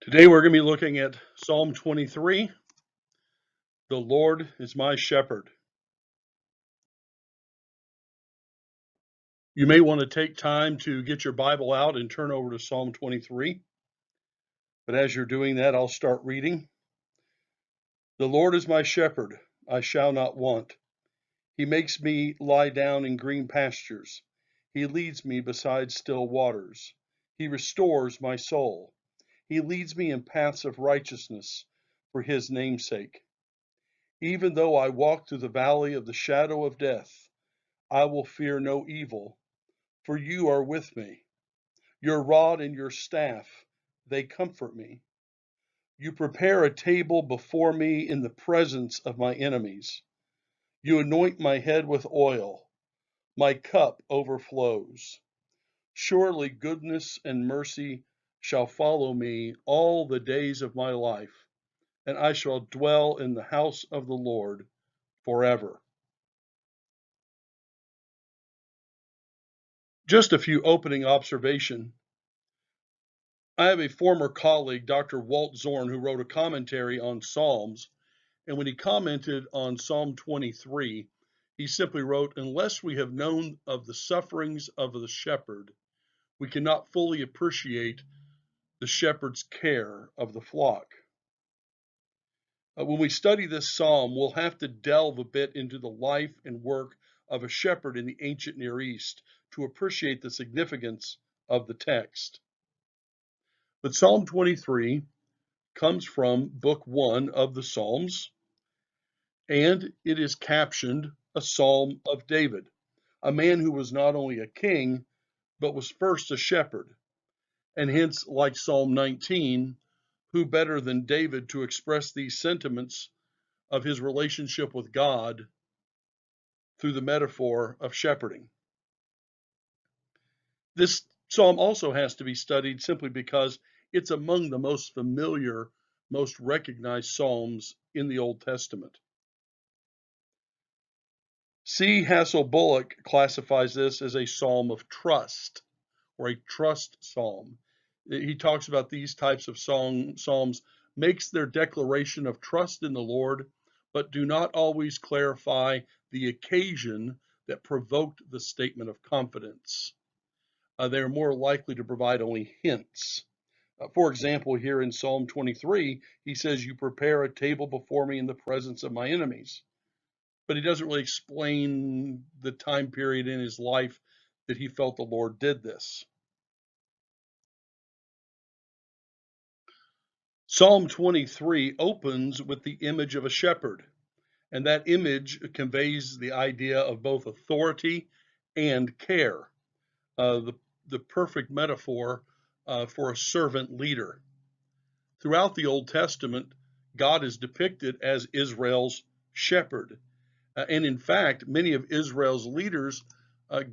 Today we're going to be looking at Psalm 23. The Lord is my shepherd. You may want to take time to get your Bible out and turn over to Psalm 23. But as you're doing that, I'll start reading. The Lord is my shepherd, I shall not want. He makes me lie down in green pastures. He leads me beside still waters. He restores my soul. He leads me in paths of righteousness for his name's sake. Even though I walk through the valley of the shadow of death, I will fear no evil, for you are with me. Your rod and your staff, they comfort me. You prepare a table before me in the presence of my enemies. You anoint my head with oil. My cup overflows. Surely goodness and mercy shall follow me all the days of my life, and I shall dwell in the house of the Lord forever. Just a few opening observations. I have a former colleague, Dr. Walt Zorn, who wrote a commentary on Psalms, and when he commented on Psalm 23, he simply wrote, "Unless we have known of the sufferings of the shepherd, we cannot fully appreciate the shepherd's care of the flock." When we study this psalm, we'll have to delve a bit into the life and work of a shepherd in the ancient Near East to appreciate the significance of the text. But Psalm 23 comes from Book 1 of the Psalms, and it is captioned a Psalm of David, a man who was not only a king, but was first a shepherd. And hence, like Psalm 19, who better than David to express these sentiments of his relationship with God through the metaphor of shepherding? This psalm also has to be studied simply because it's among the most familiar, most recognized psalms in the Old Testament. C. Hassel Bullock classifies this as a psalm of trust or a trust psalm. He talks about these types of psalms makes their declaration of trust in the Lord, but do not always clarify the occasion that provoked the statement of confidence. They are more likely to provide only hints. For example, here in Psalm 23, he says, "You prepare a table before me in the presence of my enemies." But he doesn't really explain the time period in his life that he felt the Lord did this. Psalm 23 opens with the image of a shepherd, and that image conveys the idea of both authority and care, the perfect metaphor for a servant leader. Throughout the Old Testament, God is depicted as Israel's shepherd. And in fact, many of Israel's leaders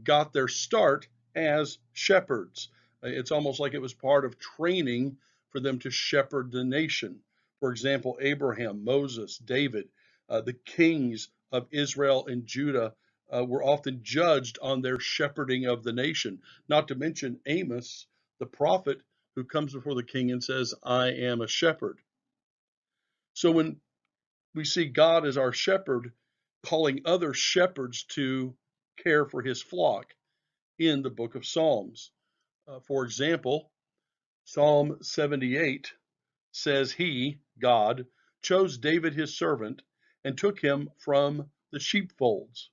got their start as shepherds. It's almost like it was part of training for them to shepherd the nation. For example, Abraham, Moses, David, the kings of Israel and Judah were often judged on their shepherding of the nation, not to mention Amos, the prophet, who comes before the king and says, "I am a shepherd." So when we see God as our shepherd, calling other shepherds to care for his flock in the book of Psalms. For example, Psalm 78 says he, God, chose David his servant and took him from the sheepfolds.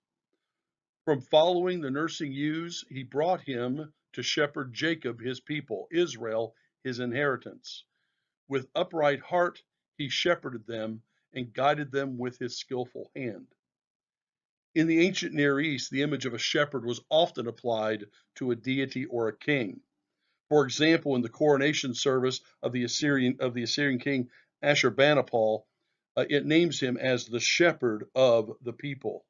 From following the nursing ewes, he brought him to shepherd Jacob his people, Israel his inheritance. With upright heart he shepherded them and guided them with his skillful hand. In the ancient Near East, the image of a shepherd was often applied to a deity or a king. For example, in the coronation service of the Assyrian king Ashurbanipal, it names him as the shepherd of the people.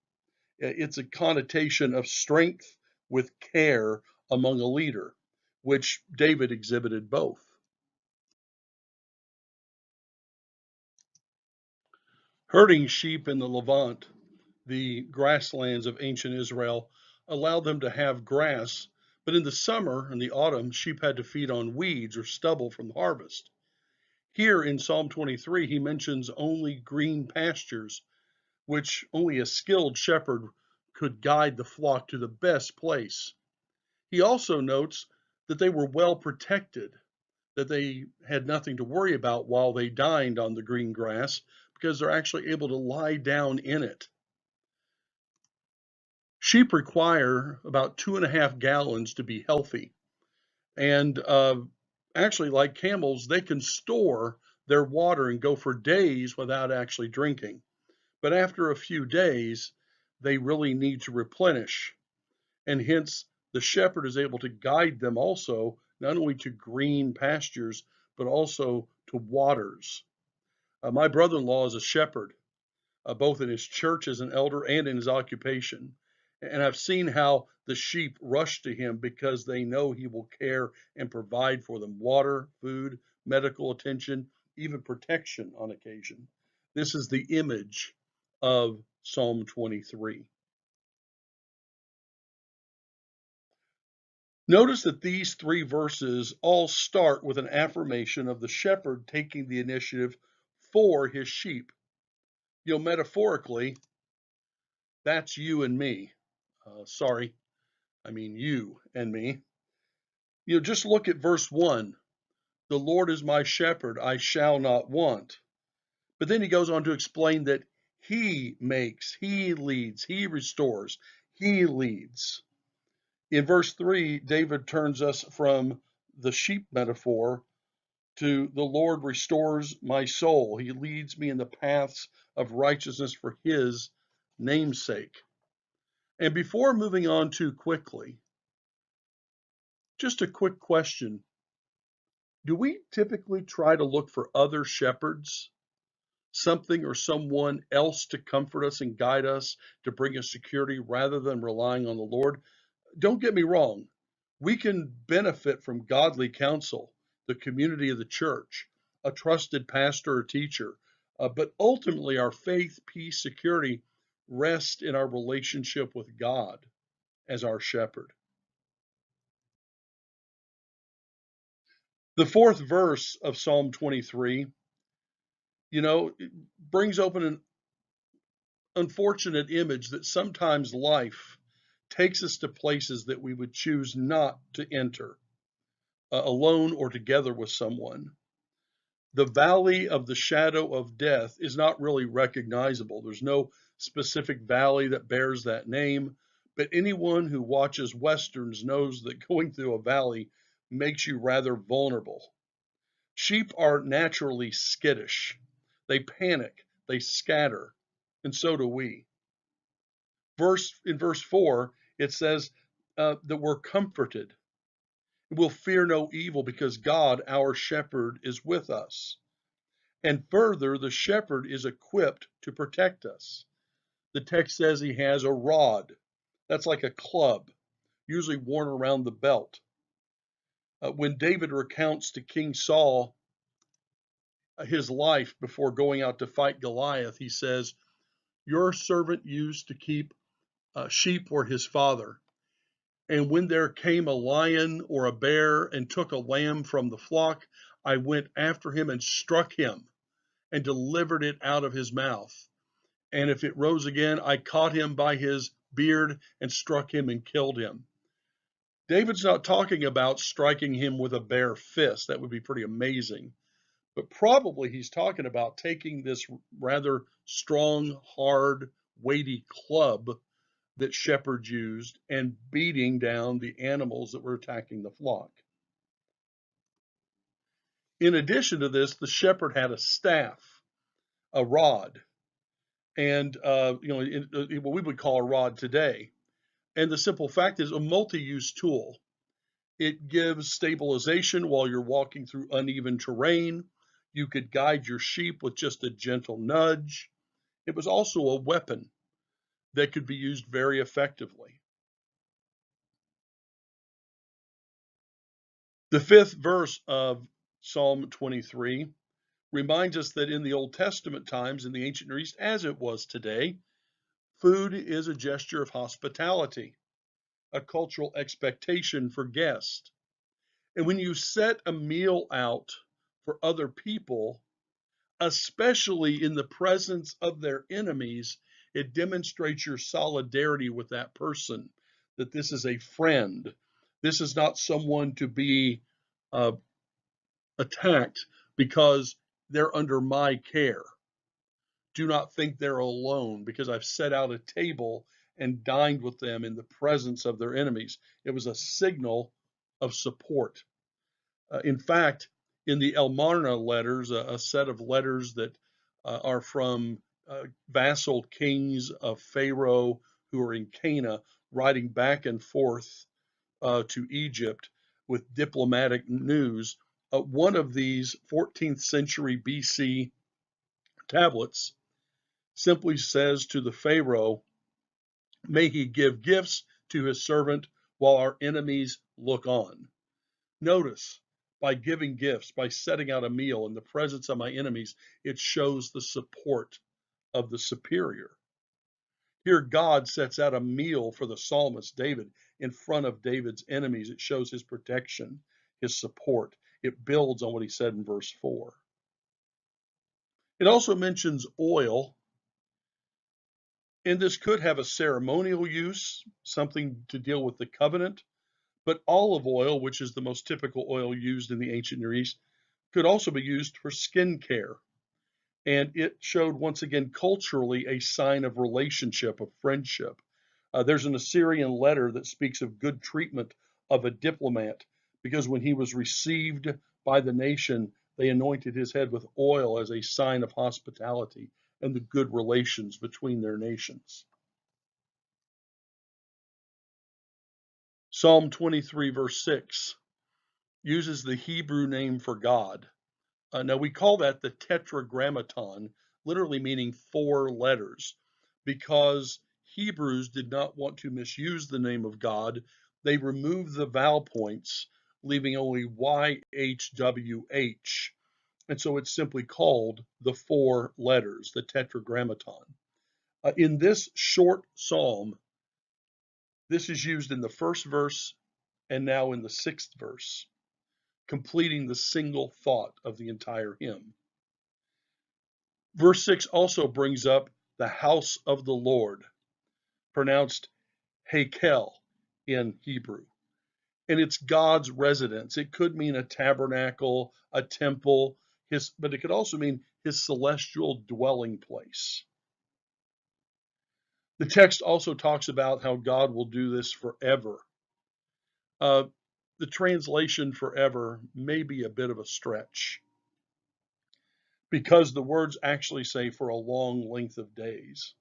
It's a connotation of strength with care among a leader, which David exhibited both. Herding sheep in the Levant, the grasslands of ancient Israel, allowed them to have grass, but in the summer and the autumn, sheep had to feed on weeds or stubble from the harvest. Here in Psalm 23, he mentions only green pastures, which only a skilled shepherd could guide the flock to the best place. He also notes that they were well protected, that they had nothing to worry about while they dined on the green grass because they're actually able to lie down in it. Sheep require about 2.5 gallons to be healthy. And actually, like camels, they can store their water and go for days without actually drinking. But after a few days, they really need to replenish. And hence, the shepherd is able to guide them also, not only to green pastures, but also to waters. My brother-in-law is a shepherd, both in his church as an elder and in his occupation. And I've seen how the sheep rush to him because they know he will care and provide for them water, food, medical attention, even protection on occasion. This is the image of Psalm 23. Notice that these three verses all start with an affirmation of the shepherd taking the initiative for his sheep. Metaphorically, that's you and me. Sorry, I mean you and me. Just look at verse 1. The Lord is my shepherd, I shall not want. But then he goes on to explain that he makes, he leads, he restores, he leads. In verse 3, David turns us from the sheep metaphor to the Lord restores my soul. He leads me in the paths of righteousness for his namesake. And before moving on too quickly, just a quick question. Do we typically try to look for other shepherds, something or someone else to comfort us and guide us, to bring us security rather than relying on the Lord? Don't get me wrong. We can benefit from godly counsel, the community of the church, a trusted pastor or teacher, but ultimately our faith, peace, security rest in our relationship with God as our shepherd. The fourth verse of Psalm 23, brings open an unfortunate image that sometimes life takes us to places that we would choose not to enter, alone or together with someone. The valley of the shadow of death is not really recognizable. There's no specific valley that bears that name, but anyone who watches Westerns knows that going through a valley makes you rather vulnerable. Sheep are naturally skittish. They panic, they scatter, and so do we. In verse 4, it says that we're comforted. We'll fear no evil because God, our shepherd, is with us. And further, the shepherd is equipped to protect us. The text says he has a rod. That's like a club, usually worn around the belt. When David recounts to King Saul his life before going out to fight Goliath, he says, your servant used to keep sheep for his father. And when there came a lion or a bear and took a lamb from the flock, I went after him and struck him and delivered it out of his mouth. And if it rose again, I caught him by his beard and struck him and killed him. David's not talking about striking him with a bare fist. That would be pretty amazing. But probably he's talking about taking this rather strong, hard, weighty club that shepherds used and beating down the animals that were attacking the flock. In addition to this, the shepherd had a staff, a rod, and what we would call a rod today. And the simple fact is a multi-use tool. It gives stabilization while you're walking through uneven terrain. You could guide your sheep with just a gentle nudge. It was also a weapon that could be used very effectively. The fifth verse of Psalm 23 reminds us that in the Old Testament times, in the ancient Near East, as it was today, food is a gesture of hospitality, a cultural expectation for guests. And when you set a meal out for other people, especially in the presence of their enemies, it demonstrates your solidarity with that person, that this is a friend. This is not someone to be uh, attacked because they're under my care. Do not think they're alone because I've set out a table and dined with them in the presence of their enemies. It was a signal of support. In fact, in the Elmarna letters, a set of letters that are from vassal kings of Pharaoh who are in Cana, writing back and forth to Egypt with diplomatic news. One of these 14th century BC tablets simply says to the Pharaoh, may he give gifts to his servant while our enemies look on. Notice, by giving gifts, by setting out a meal in the presence of my enemies, it shows the support of the superior. Here, God sets out a meal for the psalmist David in front of David's enemies. It shows his protection, his support. It builds on what he said in verse 4. It also mentions oil, and this could have a ceremonial use, something to deal with the covenant, but olive oil, which is the most typical oil used in the ancient Near East, could also be used for skin care. And it showed, once again, culturally a sign of relationship, of friendship. There's an Assyrian letter that speaks of good treatment of a diplomat, because when he was received by the nation, they anointed his head with oil as a sign of hospitality and the good relations between their nations. Psalm 23, verse 6, uses the Hebrew name for God. Now, we call that the Tetragrammaton, literally meaning 4 letters, because Hebrews did not want to misuse the name of God. They removed the vowel points, leaving only YHWH. And so it's simply called the 4 letters, the Tetragrammaton. In this short psalm, this is used in the first verse and now in the 6th verse, completing the single thought of the entire hymn. Verse 6 also brings up the house of the Lord, pronounced Hakel in Hebrew. And it's God's residence. It could mean a tabernacle, a temple, but it could also mean his celestial dwelling place. The text also talks about how God will do this forever. The translation forever may be a bit of a stretch, because the words actually say for a long length of days.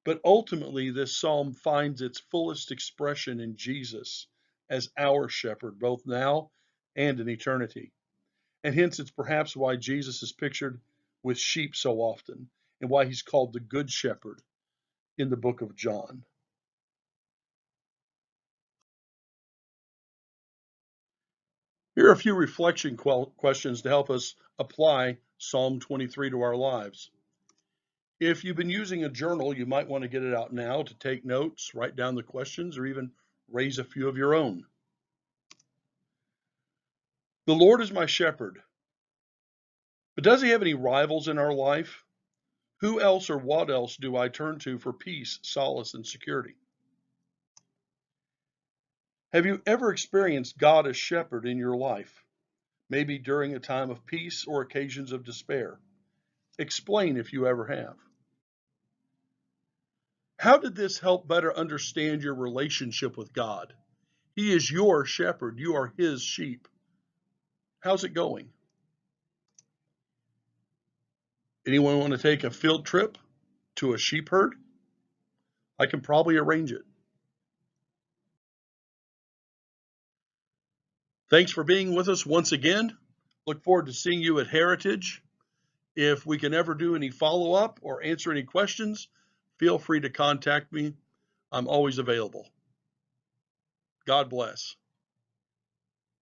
But ultimately, this psalm finds its fullest expression in Jesus as our shepherd, both now and in eternity. And hence, it's perhaps why Jesus is pictured with sheep so often, and why he's called the Good Shepherd in the book of John. Here are a few reflection questions to help us apply Psalm 23 to our lives. If you've been using a journal, you might want to get it out now to take notes, write down the questions, or even raise a few of your own. The Lord is my shepherd, but does he have any rivals in our life? Who else or what else do I turn to for peace, solace, and security? Have you ever experienced God as shepherd in your life, maybe during a time of peace or occasions of despair? Explain if you ever have. How did this help better understand your relationship with God? He is your shepherd. You are his sheep. How's it going? Anyone want to take a field trip to a sheep herd? I can probably arrange it. Thanks for being with us once again. Look forward to seeing you at Heritage. If we can ever do any follow-up or answer any questions, feel free to contact me. I'm always available. God bless.